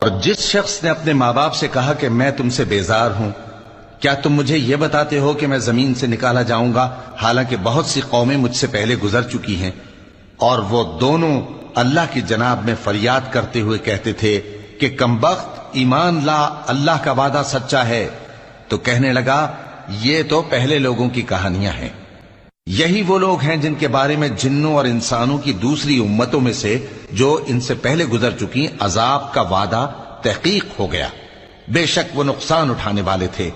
और जिस शख्स ने अपने माँ बाप से कहा कि मैं तुमसे बेजार हूं, क्या तुम मुझे यह बताते हो कि मैं जमीन से निकाला जाऊंगा, हालांकि बहुत सी कौमें मुझसे पहले गुजर चुकी हैं। और वो दोनों अल्लाह की जनाब में फरियाद करते हुए कहते थे कि कमबख्त, ईमान ला, अल्लाह का वादा सच्चा है। तो कहने लगा, ये तो पहले लोगों की कहानियां हैं। यही वो लोग हैं जिनके बारे में जिन्नों और इंसानों की दूसरी उम्मतों में से जो इनसे पहले गुजर चुकी अजाब का वादा तहकीक हो गया। बेशक वो नुकसान उठाने वाले थे।